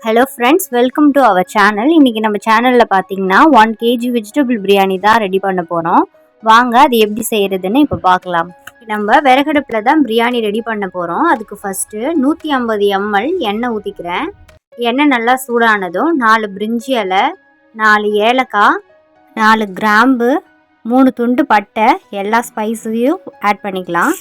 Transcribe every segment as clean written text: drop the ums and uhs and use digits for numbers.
Hello friends, welcome to our channel. இன்றைக்கி நம்ம சேனலில் பார்த்தீங்கன்னா 1 kg வெஜிடபிள் பிரியாணி தான் ரெடி பண்ண போகிறோம். வாங்க அது எப்படி செய்கிறதுன்னு இப்போ பார்க்கலாம். நம்ம விறகடுப்பில் தான் பிரியாணி ரெடி பண்ண போகிறோம். அதுக்கு ஃபஸ்ட்டு 150 ml எண்ணெய் ஊற்றிக்கிறேன். எண்ணெய் நல்லா சூடானதும் 4 பிரிஞ்சி இலை, 4 ஏலக்காய், 4 கிராம்பு, 3 துண்டு பட்டை, எல்லா ஸ்பைஸையும் ஆட் பண்ணிக்கலாம்.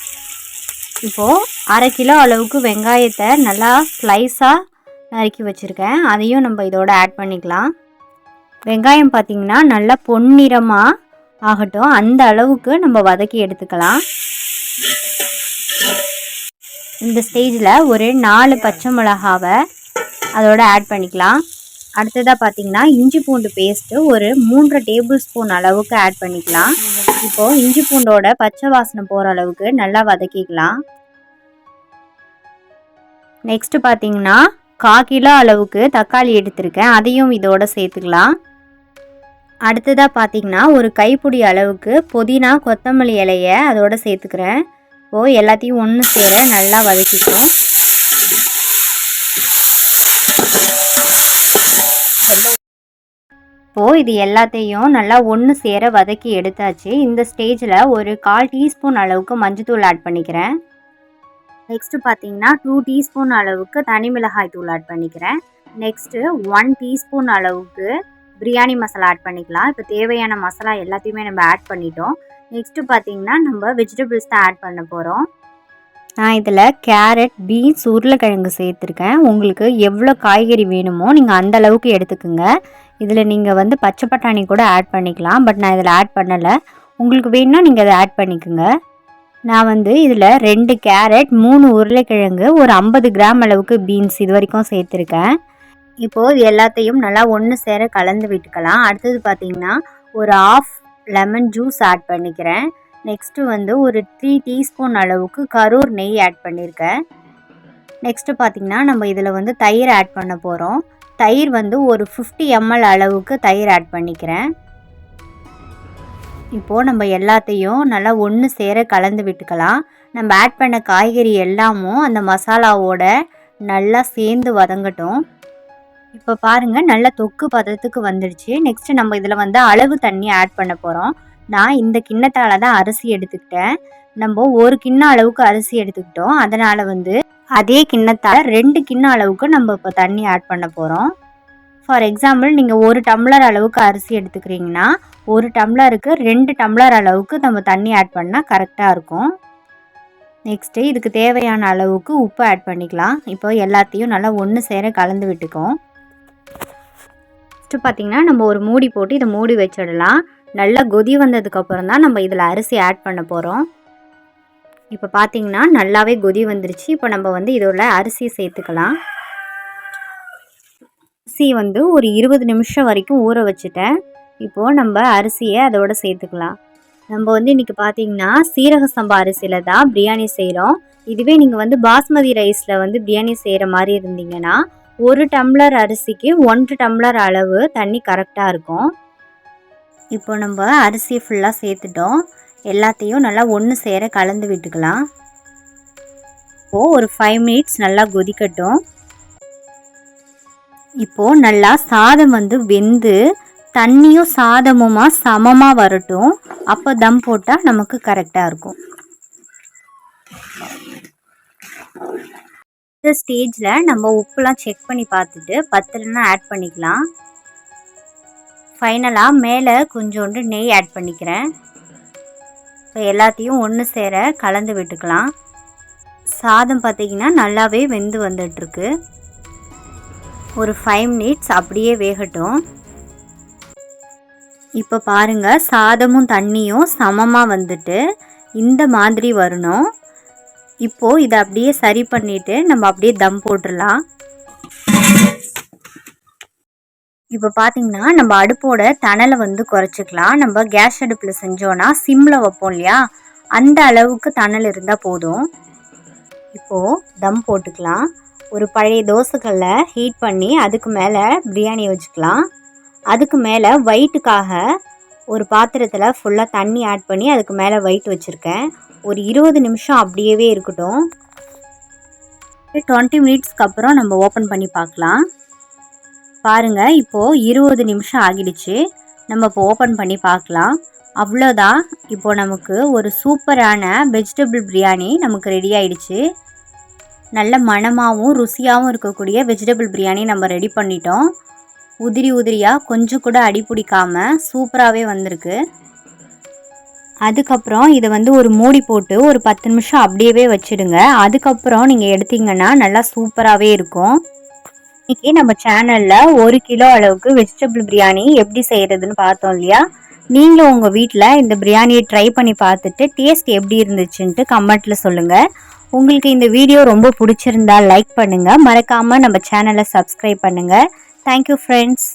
இப்போது 1/2 கிலோ அளவுக்கு வெங்காயத்தை நல்லா ஸ்லைஸாக நறுக்கி வச்சுருக்கேன். அதையும் நம்ம இதோட ஆட் பண்ணிக்கலாம். வெங்காயம் பார்த்திங்கன்னா நல்லா பொன்னிறமாக ஆகட்டும், அந்த அளவுக்கு நம்ம வதக்கி எடுத்துக்கலாம். இந்த ஸ்டேஜில் ஒரு 4 பச்சை மிளகாவை அதோட ஆட் பண்ணிக்கலாம். அடுத்ததாக பார்த்திங்கன்னா இஞ்சி பூண்டு பேஸ்ட்டு ஒரு 3 டேபிள் ஸ்பூன் அளவுக்கு ஆட் பண்ணிக்கலாம். இப்போது இஞ்சி பூண்டோட பச்சை வாசனை போகிற அளவுக்கு நல்லா வதக்கிக்கலாம். நெக்ஸ்ட்டு பார்த்திங்கன்னா 1/4 கிலோ அளவுக்கு தக்காளி எடுத்திருக்கேன், அதையும் இதோட சேர்த்துக்கலாம். அடுத்ததாக பார்த்திங்கன்னா ஒரு கைப்பிடி அளவுக்கு புதினா கொத்தமல்லி இலையை அதோட சேர்த்துக்கிறேன். இப்போது எல்லாத்தையும் ஒன்று சேர நல்லா வதக்கிக்கும். இப்போது இது எல்லாத்தையும் நல்லா ஒன்று சேர வதக்கி எடுத்தாச்சு. இந்த ஸ்டேஜில் ஒரு 1/4 டீஸ்பூன் அளவுக்கு மஞ்சள்தூள் ஆட் பண்ணிக்கிறேன். நெக்ஸ்ட்டு பார்த்தீங்கன்னா 2 டீஸ்பூன் அளவுக்கு தனி மிளகாய் தூள் ஆட் பண்ணிக்கிறேன். நெக்ஸ்ட்டு 1 டீஸ்பூன் அளவுக்கு பிரியாணி மசாலா ஆட் பண்ணிக்கலாம். இப்போ தேவையான மசாலா எல்லாத்தையுமே நம்ம ஆட் பண்ணிட்டோம். நெக்ஸ்ட்டு பார்த்தீங்கன்னா நம்ம வெஜிடபிள்ஸ் தான் ஆட் பண்ண போகிறோம். நான் இதில் கேரட், பீன்ஸ், உருளைக்கிழங்கு சேர்த்துருக்கேன். உங்களுக்கு எவ்வளோ காய்கறி வேணுமோ நீங்கள் அந்த அளவுக்கு எடுத்துக்கோங்க. இதில் நீங்கள் பச்சை பட்டாணி கூட ஆட் பண்ணிக்கலாம். பட் நான் இதில் ஆட் பண்ணலை. உங்களுக்கு வேணும்னா நீங்கள் அதை ஆட் பண்ணிக்கோங்க. நான் இதில் 2 கேரட், 3 உருளைக்கிழங்கு, ஒரு 50 கிராம் அளவுக்கு பீன்ஸ் இது வரைக்கும் சேர்த்துருக்கேன். இப்போது இது எல்லாத்தையும் நல்லா ஒன்று சேர கலந்து விட்டுக்கலாம். அடுத்தது பார்த்திங்கன்னா ஒரு 1/2 லெமன் ஜூஸ் ஆட் பண்ணிக்கிறேன். நெக்ஸ்ட்டு ஒரு 3 டீஸ்பூன் அளவுக்கு கரூர் நெய் ஆட் பண்ணியிருக்கேன். நெக்ஸ்ட்டு பார்த்திங்கன்னா நம்ம இதில் தயிர் ஆட் பண்ண போகிறோம். தயிர் ஒரு 50 ml அளவுக்கு தயிர் ஆட் பண்ணிக்கிறேன். இப்போது நம்ம எல்லாத்தையும் நல்லா ஒன்று சேர கலந்து விட்டுக்கலாம். நம்ம ஆட் பண்ண காய்கறி எல்லாமும் அந்த மசாலாவோட நல்லா சேர்ந்து வதங்கட்டும். இப்போ பாருங்கள், நல்லா தொக்கு பதத்துக்கு வந்துடுச்சு. நெக்ஸ்ட்டு நம்ம இதில் அளவு தண்ணி ஆட் பண்ண போகிறோம். நான் இந்த கிண்ணத்தால் தான் அரிசி எடுத்துக்கிட்டேன். நம்ம 1 கிண்ணம் அளவுக்கு அரிசி எடுத்துக்கிட்டோம். அதனால் அதே கிண்ணத்தால் 2 கிண்ணம் அளவுக்கு நம்ம இப்போ தண்ணி ஆட் பண்ண போகிறோம். ஃபார் எக்ஸாம்பிள் நீங்கள் 1 டம்ளர் அளவுக்கு அரிசி எடுத்துக்கிறீங்கன்னா 1 டம்ளருக்கு 2 டம்ளர் அளவுக்கு நம்ம தண்ணி ஆட் பண்ணால் கரெக்டாக இருக்கும். நெக்ஸ்ட்டு இதுக்கு தேவையான அளவுக்கு உப்பு ஆட் பண்ணிக்கலாம். இப்போ எல்லாத்தையும் நல்லா ஒன்று சேர கலந்து விட்டுக்கோம். நெக்ஸ்ட்டு பார்த்திங்கன்னா நம்ம ஒரு மூடி போட்டு இதை மூடி வச்சிடலாம். நல்லா கொதி வந்ததுக்கப்புறம் தான் நம்ம இதில் அரிசி ஆட் பண்ண போகிறோம். இப்போ பார்த்திங்கன்னா நல்லாவே கொதி வந்துருச்சு. இப்போ நம்ம இதோட அரிசி சேர்த்துக்கலாம். அரிசி ஒரு 20 நிமிஷம் வரைக்கும் ஊற வச்சுட்டேன். இப்போது நம்ம அரிசியை அதோட சேர்த்துக்கலாம். நம்ம இன்றைக்கி பார்த்திங்கன்னா சீரக சம்பா அரிசியில் தான் பிரியாணி செய்கிறோம். இதுவே நீங்கள் பாஸ்மதி ரைஸில் பிரியாணி செய்கிற மாதிரி இருந்தீங்கன்னா 1 டம்ளர் அரிசிக்கு 1 டம்ளர் அளவு தண்ணி கரெக்டாக இருக்கும். இப்போ நம்ம அரிசி ஃபுல்லாக சேர்த்துட்டோம். எல்லாத்தையும் நல்லா ஒன்று சேர கலந்து விட்டுக்கலாம். இப்போது ஒரு 5 மினிட்ஸ் நல்லா கொதிக்கட்டும். இப்போது நல்லா சாதம் வெந்து தண்ணியும் சாதமுமா சமமாக வரட்டும். அப்போ தம் போட்டால் நமக்கு கரெக்டாக இருக்கும். இந்த ஸ்டேஜில் நம்ம உப்புலாம் செக் பண்ணி பார்த்துட்டு பத்தலைன்னா ஆட் பண்ணிக்கலாம். ஃபைனலாக மேலே கொஞ்சோண்டு நெய் ஆட் பண்ணிக்கிறேன். இப்போ எல்லாத்தையும் ஒன்று சேர கலந்து விட்டுக்கலாம். சாதம் பார்த்திங்கன்னா நல்லாவே வெந்து வந்துட்டுருக்கு. ஒரு 5 மினிட்ஸ் அப்படியே வேகட்டும். இப்போ பாருங்கள், சாதமும் தண்ணியும் சமமாக வந்துட்டு இந்த மாதிரி வரணும். இப்போது இதை அப்படியே சரி பண்ணிவிட்டு நம்ம அப்படியே தம் போட்டுடலாம். இப்போ பார்த்திங்கன்னா நம்ம அடுப்போட தணலை குறைச்சிக்கலாம். நம்ம கேஸ் அடுப்பில் செஞ்சோன்னா சிம்மில் வைப்போம் இல்லையா, அந்த அளவுக்கு தணல் இருந்தால் போதும். இப்போது தம் போட்டுக்கலாம். ஒரு பழைய தோசைக்கல்லை ஹீட் பண்ணி அதுக்கு மேலே பிரியாணி வச்சுக்கலாம். அதுக்கு மேலே வெயிட்டுக்காக ஒரு பாத்திரத்தில் ஃபுல்லாக தண்ணி ஆட் பண்ணி அதுக்கு மேலே வெயிட் வச்சுருக்கேன். ஒரு 20 நிமிஷம் அப்படியே இருக்கட்டும். 20 மினிட்ஸ்க்கு அப்புறம் நம்ம ஓப்பன் பண்ணி பார்க்கலாம். பாருங்கள் இப்போது 20 நிமிஷம் ஆகிடுச்சு. நம்ம இப்போ ஓப்பன் பண்ணி பார்க்கலாம். அவ்வளோதான், இப்போது நமக்கு ஒரு சூப்பரான வெஜிடபிள் பிரியாணி நமக்கு ரெடி ஆயிடுச்சு. நல்ல மணமாகவும் ருசியாகவும் இருக்கக்கூடிய வெஜிடபிள் பிரியாணி நம்ம ரெடி பண்ணிட்டோம். உதிரி உதிரியாக கொஞ்சம் கூட அடி பிடிக்காமல் சூப்பராகவே வந்திருக்கு. அதுக்கப்புறம் இதை ஒரு மூடி போட்டு ஒரு 10 நிமிஷம் அப்படியே வச்சுடுங்க. அதுக்கப்புறம் நீங்கள் எடுத்தீங்கன்னா நல்லா சூப்பராகவே இருக்கும். இன்றைக்கி நம்ம சேனலில் 1 கிலோ அளவுக்கு வெஜிடபிள் பிரியாணி எப்படி செய்கிறதுன்னு பார்த்தோம் இல்லையா? நீங்களும் உங்கள் வீட்டில் இந்த பிரியாணியை ட்ரை பண்ணி பார்த்துட்டு டேஸ்ட் எப்படி இருந்துச்சுன்ட்டு கமெண்ட்டில் சொல்லுங்கள். உங்களுக்கு இந்த வீடியோ ரொம்ப பிடிச்சிருந்தா லைக் பண்ணுங்கள். மறக்காமல் நம்ம சேனலை சப்ஸ்கிரைப் பண்ணுங்கள். Thank you friends.